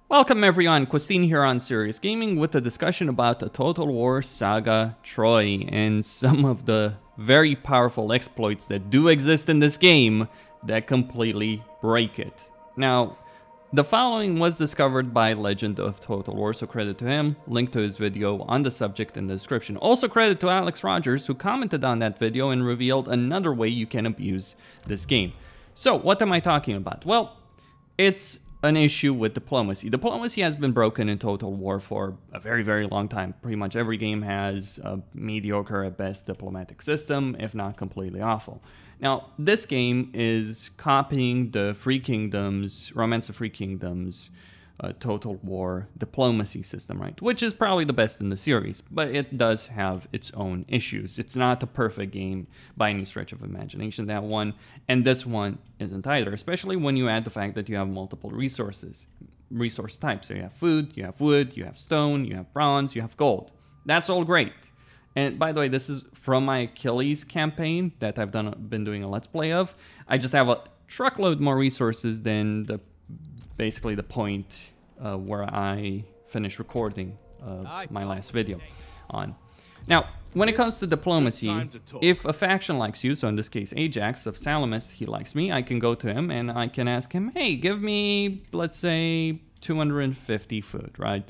Welcome everyone, Costin here on Serious Gaming with a discussion about A Total War Saga Troy and some of the very powerful exploits that do exist in this game that completely break it. Now, the following was discovered by Legend of Total War, so credit to him. Link to his video on the subject in the description. Also credit to Alex Rogers, who commented on that video and revealed another way you can abuse this game. So, what am I talking about? Well, it's an issue with diplomacy. Diplomacy has been broken in Total War for a very, very long time. Pretty much every game has a mediocre at best diplomatic system, if not completely awful. Now, this game is copying the Free Kingdoms, Romance of Free Kingdoms, Total War diplomacy system, right? Which is probably the best in the series, but it does have its own issues. It's not a perfect game by any stretch of imagination, that one, and this one isn't either, especially when you add the fact that you have multiple resource types. So you have food, you have wood, you have stone, you have bronze, you have gold. That's all great. And by the way, this is from my Achilles campaign that I've been doing a Let's Play of. I just have a truckload more resources than basically the point where I finished recording my last video on. Now, when it comes to diplomacy, if a faction likes you, so in this case Ajax of Salamis, he likes me, I can go to him and I can ask him, hey, give me, let's say, 250 food, right?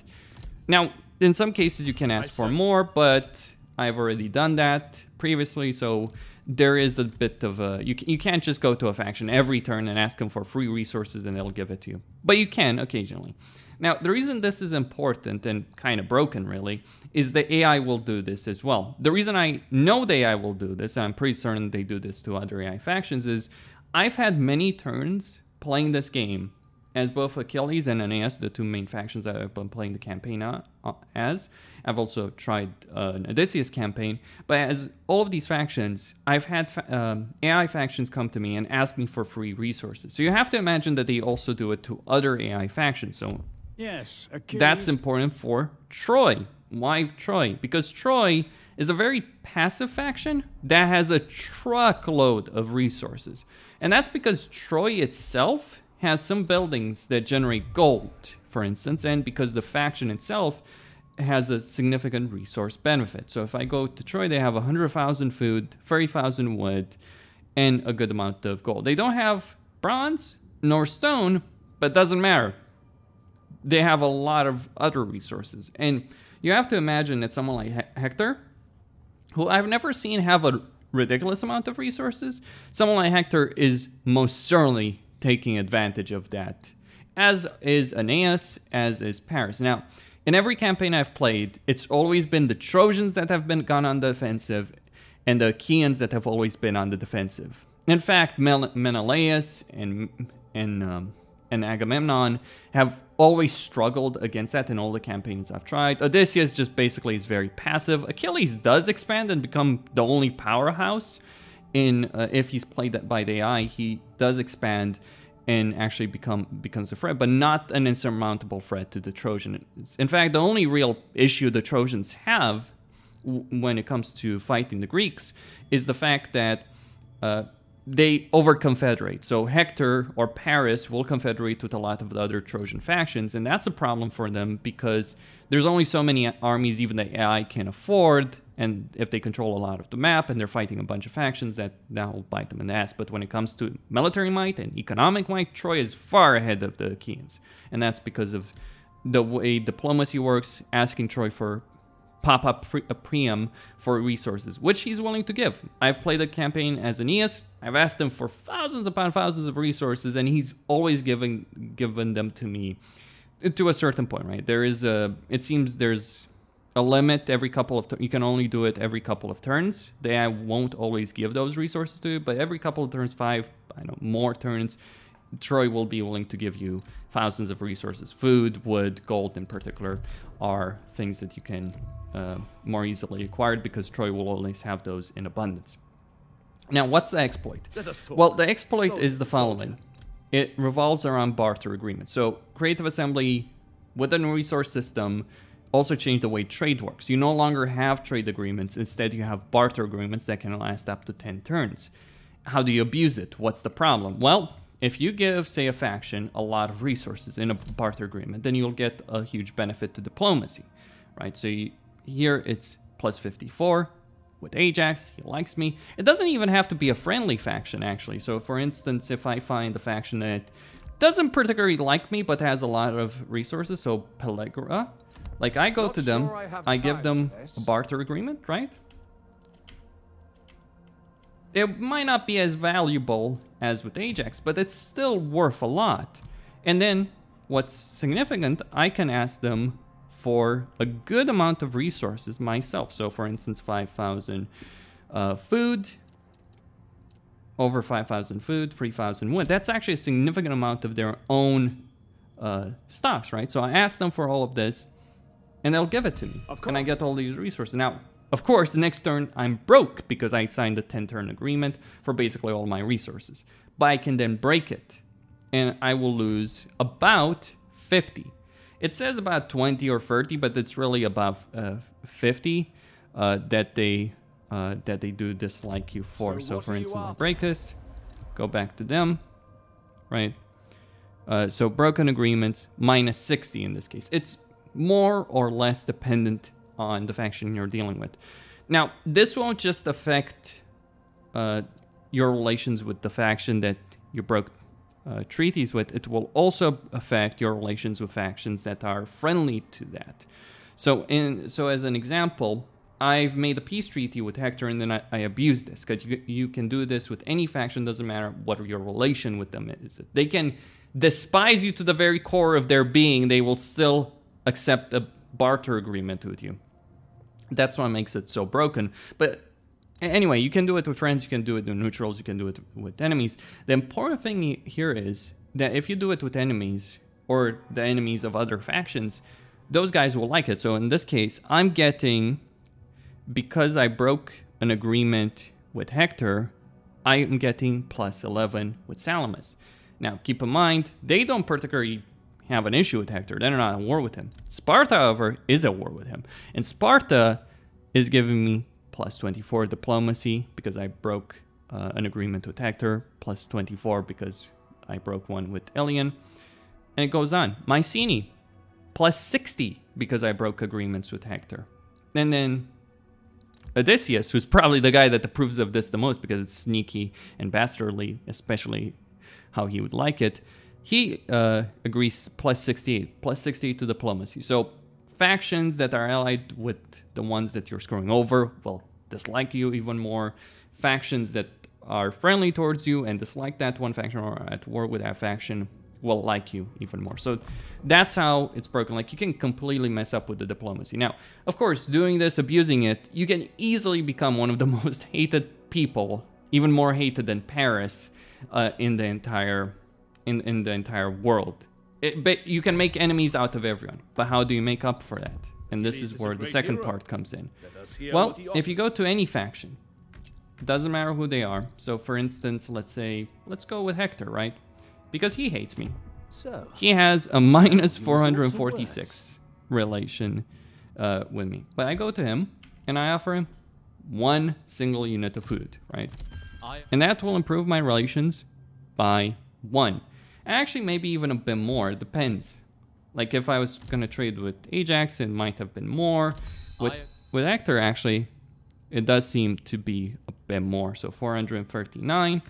Now, in some cases you can ask for more, but I've already done that previously, so there is a bit of a... You can't just go to a faction every turn and ask them for free resources and they'll give it to you. But you can occasionally. Now, the reason this is important and kind of broken, really, is the AI will do this as well. The reason I know the AI will do this, and I'm pretty certain they do this to other AI factions, is I've had many turns playing this game as both Achilles and Aeneas, the two main factions that I've been playing the campaign as. I've also tried an Odysseus campaign, but as all of these factions, I've had AI factions come to me and ask me for free resources. So you have to imagine that they also do it to other AI factions. So yes, Achilles. That's important for Troy. Why Troy? Because Troy is a very passive faction that has a truckload of resources. And that's because Troy itself has some buildings that generate gold, for instance, and because the faction itself has a significant resource benefit. So if I go to Troy, they have 100,000 food, 30,000 wood, and a good amount of gold. They don't have bronze nor stone, but doesn't matter. They have a lot of other resources. And you have to imagine that someone like Hector, who I've never seen have a ridiculous amount of resources, someone like Hector is most certainly taking advantage of that, as is Aeneas, as is Paris. Now, in every campaign I've played, it's always been the Trojans that have gone on the offensive and the Achaeans that have always been on the defensive. In fact, Menelaus and Agamemnon have always struggled against that in all the campaigns I've tried. Odysseus just basically is very passive. Achilles does expand and become the only powerhouse. If he's played by the AI, he does expand and actually becomes a threat, but not an insurmountable threat to the Trojans. In fact, the only real issue the Trojans have when it comes to fighting the Greeks is the fact that they over-confederate. So Hector or Paris will confederate with a lot of the other Trojan factions, and that's a problem for them because there's only so many armies even the AI can afford, and if they control a lot of the map and they're fighting a bunch of factions, that will bite them in the ass. But when it comes to military might and economic might, Troy is far ahead of the Achaeans. And that's because of the way diplomacy works, asking Troy for pop-up preem for resources, which he's willing to give. I've played a campaign as Aeneas. I've asked him for thousands upon thousands of resources, and he's always given them to me to a certain point, right? It seems there's a limit every couple of you can only do it every couple of turns. The AI won't always give those resources to you, but every couple of turns, more turns, Troy will be willing to give you thousands of resources. Food, wood, gold in particular are things that you can more easily acquire because Troy will always have those in abundance. Now, what's the exploit? Well, the exploit is the following. It revolves around barter agreements. So Creative Assembly within a resource system also changed the way trade works. You no longer have trade agreements. Instead, you have barter agreements that can last up to 10 turns. How do you abuse it? What's the problem? Well, if you give, say, a faction a lot of resources in a barter agreement, then you'll get a huge benefit to diplomacy, right? So here it's plus 54 with Ajax. He likes me. It doesn't even have to be a friendly faction, actually. So, for instance, if I find a faction that doesn't particularly like me but has a lot of resources, so Pellegra, like I go to them, I give them a barter agreement, right? It might not be as valuable as with Ajax, but it's still worth a lot. And then, what's significant, I can ask them for a good amount of resources myself. So, for instance, 5,000 food, over 5,000 food, 3,000 wood. That's actually a significant amount of their own stocks, right? So I ask them for all of this, and they'll give it to me. And I get all these resources. Now, of course, the next turn, I'm broke because I signed a 10-turn agreement for basically all my resources. But I can then break it, and I will lose about 50. It says about 20 or 30, but it's really about 50 that they do dislike you for. So for instance, I break this, go back to them, right? So broken agreements, minus 60 in this case. It's more or less dependent on the faction you're dealing with. Now, this won't just affect your relations with the faction that you broke treaties with. It will also affect your relations with factions that are friendly to that. So as an example, I've made a peace treaty with Hector, and then I abuse this, because you can do this with any faction. Doesn't matter what your relation with them is. They can despise you to the very core of their being. They will still accept a barter agreement with you. That's what makes it so broken. But anyway, you can do it with friends, you can do it with neutrals, you can do it with enemies. The important thing here is that if you do it with enemies, or the enemies of other factions, those guys will like it. So in this case, I'm getting, because I broke an agreement with Hector, I am getting plus 11 with Salamis. Now, keep in mind, they don't particularly have an issue with Hector. They're not at war with him. Sparta, however, is at war with him. And Sparta is giving me plus 24 diplomacy because I broke an agreement with Hector, plus 24 because I broke one with Ilion. And it goes on. Mycenae, plus 60 because I broke agreements with Hector. And then Odysseus, who's probably the guy that approves of this the most because it's sneaky and bastardly, especially how he would like it. He agrees plus 68 to diplomacy. So factions that are allied with the ones that you're screwing over will dislike you even more. Factions that are friendly towards you and dislike that one faction or are at war with that faction will like you even more. So that's how it's broken. Like, you can completely mess up with the diplomacy. Now, of course, doing this, abusing it, you can easily become one of the most hated people, even more hated than Paris, in the entire world. But you can make enemies out of everyone. But how do you make up for that? And this is where the second part comes in. Well, if you go to any faction, it doesn't matter who they are. So for instance, let's go with Hector, right? Because he hates me. So he has a minus 446 relation with me. But I go to him and I offer him one single unit of food, right? And that will improve my relations by 1. Actually, maybe even a bit more. It depends. Like, if I was going to trade with Ajax, it might have been more. With Hector, actually, it does seem to be a bit more. So 439.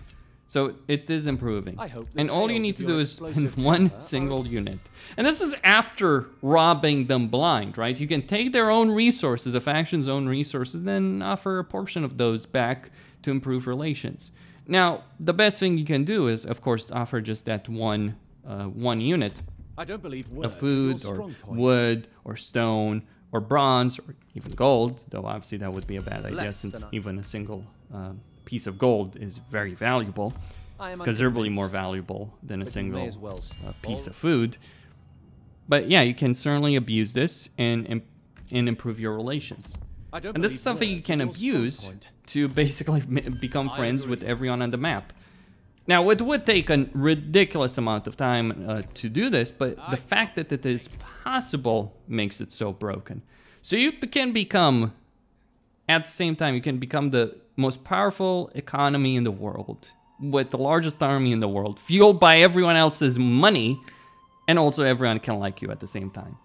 So it is improving. And all you need to do is spend one single unit. And this is after robbing them blind, right? You can take their own resources, a faction's own resources, then offer a portion of those back to improve relations. Now, the best thing you can do is, of course, offer just that one unit of food or wood or stone or bronze or even gold, though obviously that would be a bad idea since even a single piece of gold is very valuable. It's considerably more valuable than a single piece of food. But yeah, you can certainly abuse this and improve your relations. And this is something you can abuse to basically become friends with everyone on the map. Now, it would take a ridiculous amount of time to do this, but the fact that it is possible makes it so broken. So you can become, at the same time, you can become the most powerful economy in the world with the largest army in the world, fueled by everyone else's money, and also everyone can like you at the same time.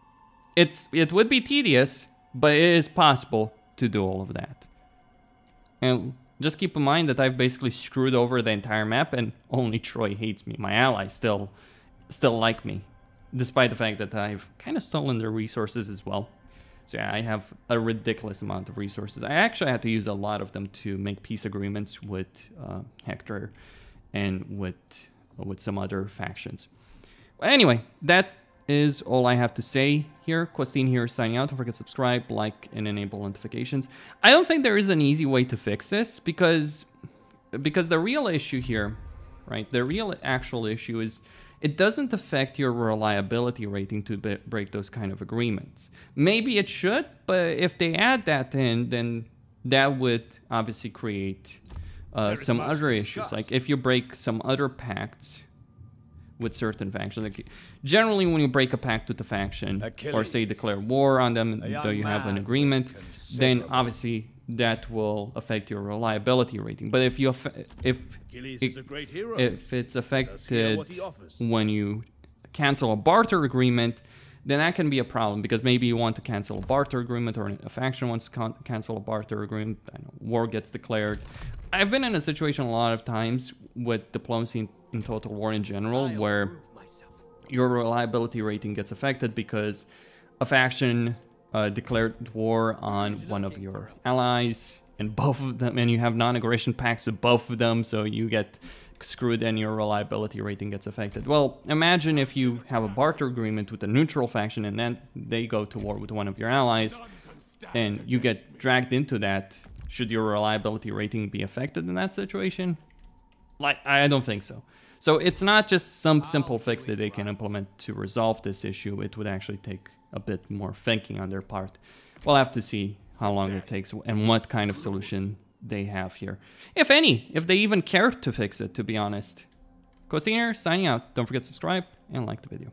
It would be tedious, but it is possible to do all of that. And just keep in mind that I've basically screwed over the entire map, and only Troy hates me. My allies still like me, despite the fact that I've kind of stolen their resources as well. So yeah, I have a ridiculous amount of resources. I actually had to use a lot of them to make peace agreements with Hector and with some other factions. But anyway, that is all I have to say here. Costin here signing out. Don't forget to subscribe, like, and enable notifications. I don't think there is an easy way to fix this because the real issue here, right? The real actual issue is it doesn't affect your reliability rating to break those kind of agreements. Maybe it should, but if they add that in, then that would obviously create some other issues. Like if you break some other pacts with certain factions. Like generally when you break a pact with a faction, or say declare war on them, though you have an agreement, then obviously that will affect your reliability rating. But if it's affected when you cancel a barter agreement, then that can be a problem, because maybe you want to cancel a barter agreement, or a faction wants to cancel a barter agreement, war gets declared. I've been in a situation a lot of times with diplomacy in Total War in general, where your reliability rating gets affected because a faction declared war on one of your allies, and both of them, and you have non-aggression pacts with both of them, so you get screwed and your reliability rating gets affected. Well, imagine if you have a barter agreement with a neutral faction and then they go to war with one of your allies and you get dragged into that. Should your reliability rating be affected in that situation? Like, I don't think so. So it's not just some simple fix that they can implement to resolve this issue. It would actually take a bit more thinking on their part. We'll have to see how long it takes and what kind of solution they have here. If any, if they even care to fix it, to be honest. Costin here, signing out. Don't forget to subscribe and like the video.